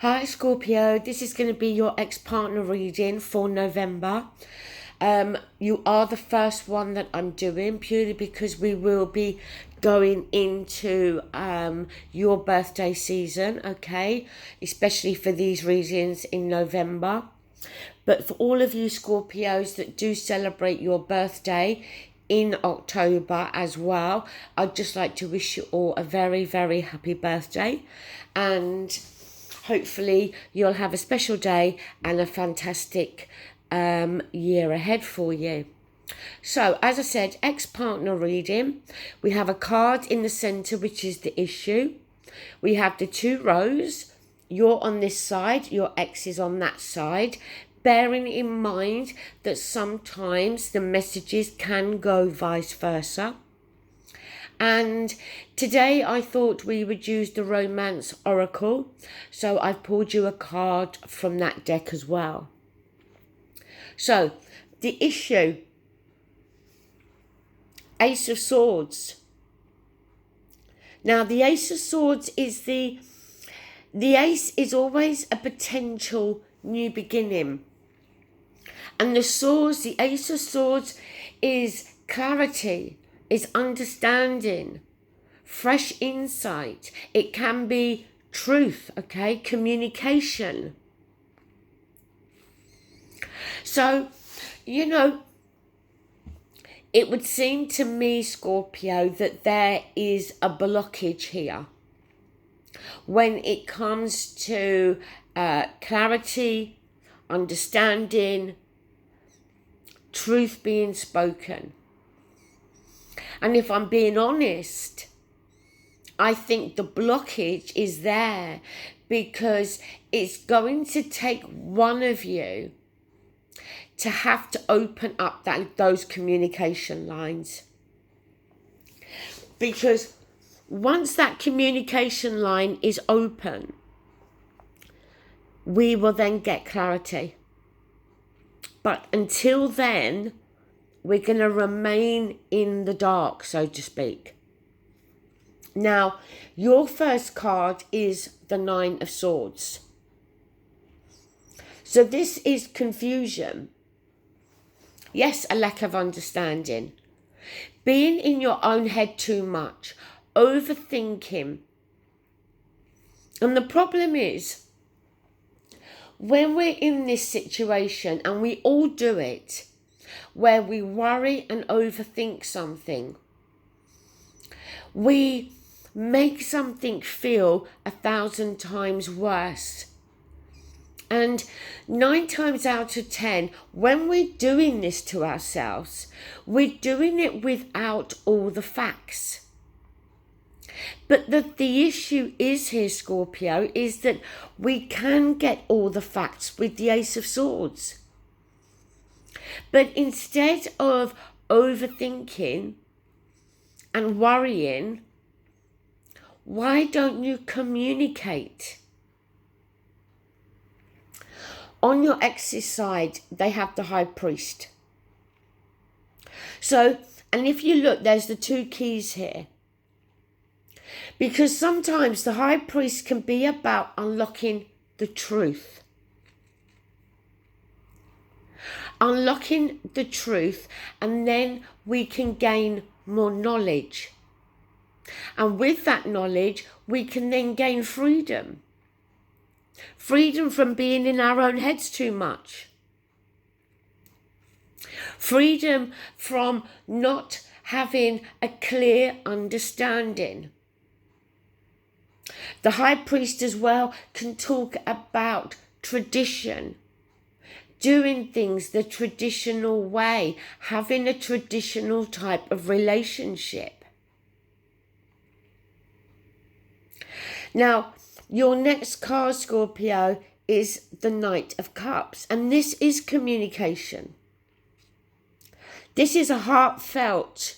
Hi Scorpio, this is going to be your ex-partner reading for November. You are the first one that I'm doing purely because we will be going into your birthday season, okay? Especially for these readings in November. But for all of you Scorpios that do celebrate your birthday in October as well, I'd just like to wish you all a very, very happy birthday, and hopefully you'll have a special day and a fantastic year ahead for you. So, as I said, ex-partner reading. We have a card in the centre, which is the issue. We have the two rows. You're on this side, your ex is on that side. Bearing in mind that sometimes the messages can go vice versa. And today I thought we would use the Romance Oracle, so I've pulled you a card from that deck as well. So, the issue, Ace of Swords. Now, the Ace of Swords is the Ace is always a potential new beginning. And the Swords, the Ace of Swords is clarity, is understanding, fresh insight. It can be truth, okay? Communication. So, it would seem to me, Scorpio, that there is a blockage here when it comes to clarity, understanding, truth being spoken. And if I'm being honest, I think the blockage is there because it's going to take one of you to have to open up those communication lines. Because once that communication line is open, we will then get clarity. But until then, we're going to remain in the dark, so to speak. Now, your first card is the Nine of Swords. So this is confusion. Yes, a lack of understanding. Being in your own head too much. Overthinking. And the problem is, when we're in this situation, and we all do it, where we worry and overthink something, we make something feel 1,000 times worse. And 9 times out of 10, when we're doing this to ourselves, we're doing it without all the facts. But the issue is here, Scorpio, is that we can get all the facts with the Ace of Swords. But instead of overthinking and worrying, why don't you communicate? On your ex's side, they have the High Priest. So, and if you look, there's the two keys here. Because sometimes the High Priest can be about unlocking the truth. Unlocking the truth, and then we can gain more knowledge. And with that knowledge, we can then gain freedom. Freedom from being in our own heads too much. Freedom from not having a clear understanding. The High Priest as well can talk about tradition, doing things the traditional way, having a traditional type of relationship. Now, your next card, Scorpio, is the Knight of Cups, and this is communication. This is heartfelt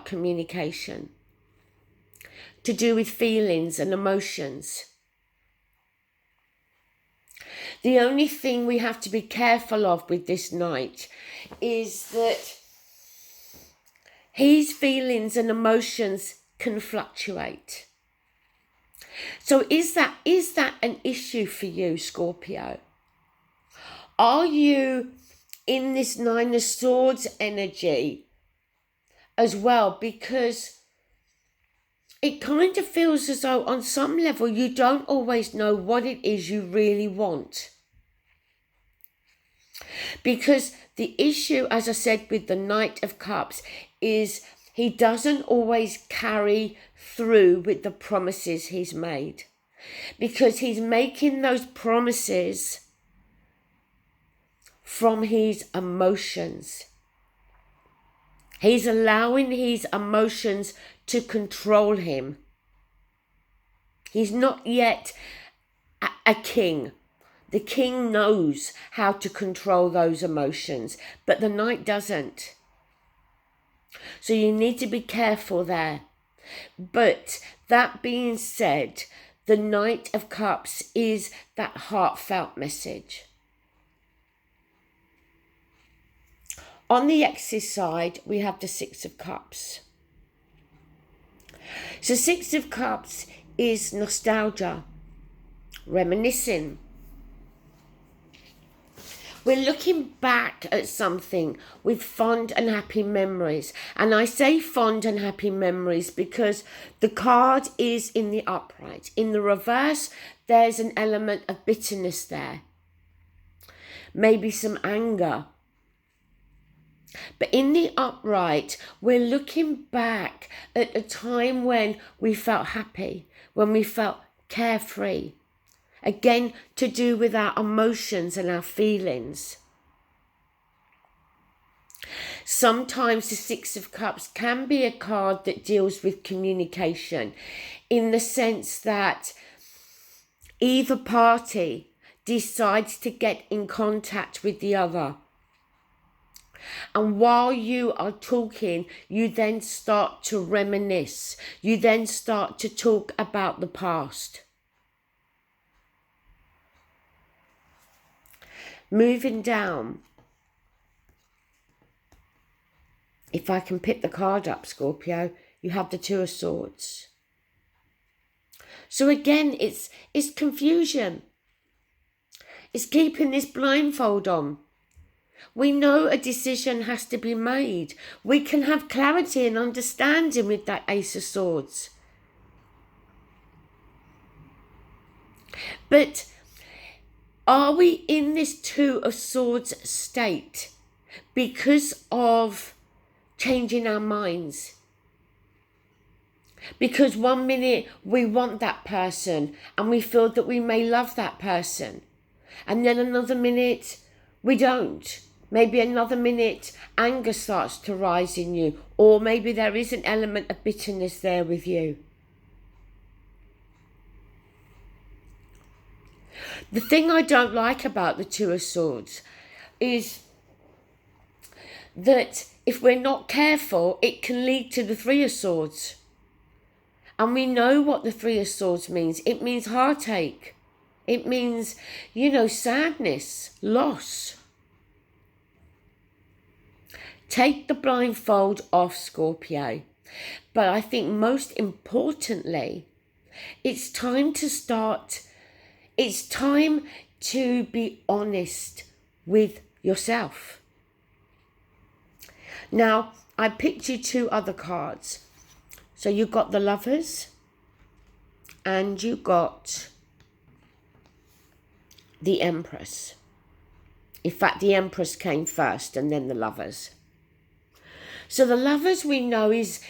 communication to do with feelings and emotions. The only thing we have to be careful of with this knight is that his feelings and emotions can fluctuate. So is that an issue for you, Scorpio? Are you in this Nine of Swords energy as well? Because it kind of feels as though on some level you don't always know what it is you really want. Because the issue, as I said, with the Knight of Cups is he doesn't always carry through with the promises he's made. Because he's making those promises from his emotions. He's allowing his emotions to control him. He's not yet a king. The king knows how to control those emotions, but the knight doesn't. So you need to be careful there. But that being said, the Knight of Cups is that heartfelt message. On the X's side, we have the Six of Cups. So Six of Cups is nostalgia, reminiscing. We're looking back at something with fond and happy memories. And I say fond and happy memories because the card is in the upright. In the reverse, there's an element of bitterness there. Maybe some anger. But in the upright, we're looking back at a time when we felt happy, when we felt carefree. Again, to do with our emotions and our feelings. Sometimes the Six of Cups can be a card that deals with communication in the sense that either party decides to get in contact with the other. And while you are talking, you then start to reminisce. You then start to talk about the past. Moving down. If I can pick the card up, Scorpio, you have the Two of Swords. So again, it's confusion. It's keeping this blindfold on. We know a decision has to be made. We can have clarity and understanding with that Ace of Swords. But are we in this Two of Swords state because of changing our minds? Because one minute we want that person and we feel that we may love that person. And then another minute we don't. Maybe another minute anger starts to rise in you. Or maybe there is an element of bitterness there with you. The thing I don't like about the Two of Swords is that if we're not careful, it can lead to the Three of Swords. And we know what the Three of Swords means. It means heartache. It means, sadness, loss. Take the blindfold off, Scorpio. But I think most importantly, it's time to be honest with yourself. Now, I picked you two other cards. So you got the Lovers and you got the Empress. In fact, the Empress came first and then the Lovers. So the Lovers we know is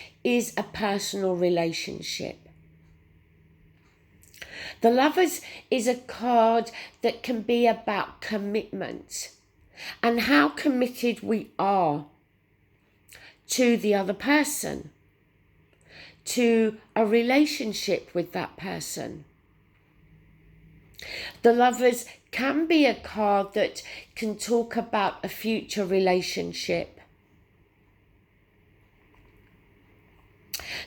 a personal relationship. The Lovers is a card that can be about commitment and how committed we are to the other person, to a relationship with that person. The Lovers can be a card that can talk about a future relationship.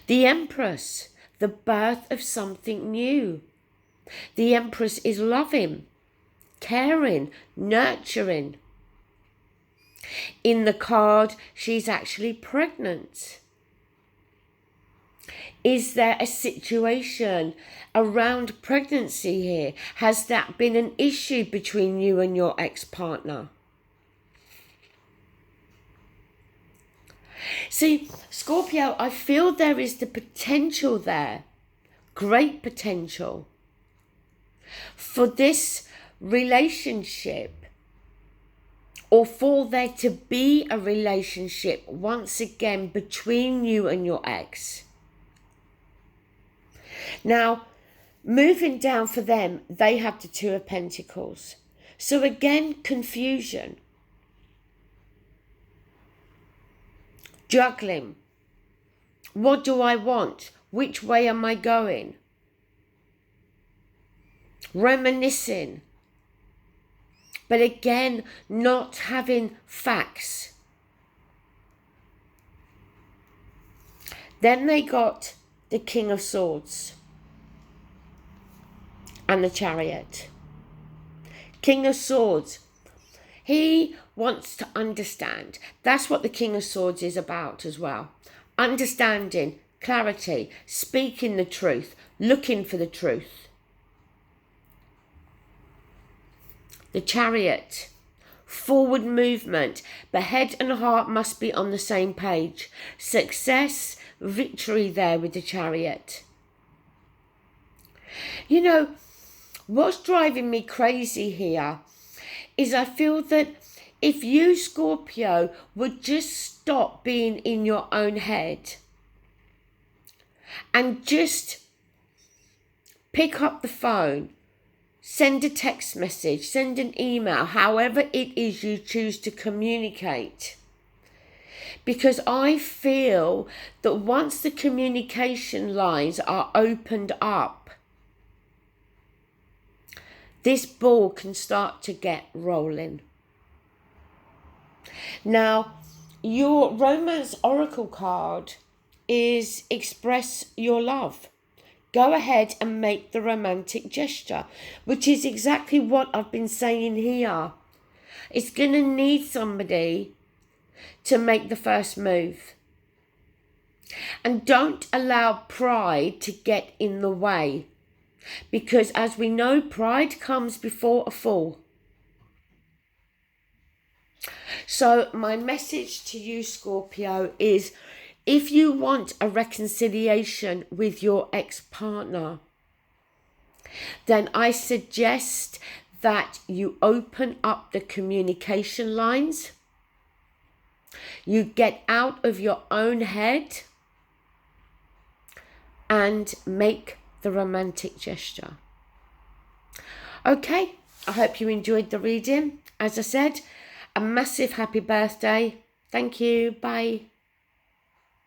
The Empress, the birth of something new. The Empress is loving, caring, nurturing. In the card, she's actually pregnant. Is there a situation around pregnancy here? Has that been an issue between you and your ex-partner? See, Scorpio, I feel there is the potential there, great potential, for this relationship, or for there to be a relationship once again between you and your ex. Now, moving down for them, they have the Two of Pentacles. So again, confusion. Juggling. What do I want? Which way am I going? Reminiscing. But again, not having facts. Then they got the King of Swords and the Chariot. King of Swords. He wants to understand. That's what the King of Swords is about as well. Understanding, clarity, speaking the truth, looking for the truth. The Chariot, forward movement. The head and heart must be on the same page. Success, victory there with the Chariot. You know, what's driving me crazy here is I feel that if you, Scorpio, would just stop being in your own head and just pick up the phone, send a text message, send an email, however it is you choose to communicate. Because I feel that once the communication lines are opened up, this ball can start to get rolling. Now, your Romance Oracle card is express your love. Go ahead and make the romantic gesture, which is exactly what I've been saying here. It's going to need somebody to make the first move. And don't allow pride to get in the way. Because as we know, pride comes before a fall. So my message to you, Scorpio, is if you want a reconciliation with your ex-partner, then I suggest that you open up the communication lines. You get out of your own head and make the romantic gesture. Okay, I hope you enjoyed the reading. As I said, a massive happy birthday. Thank you. Bye.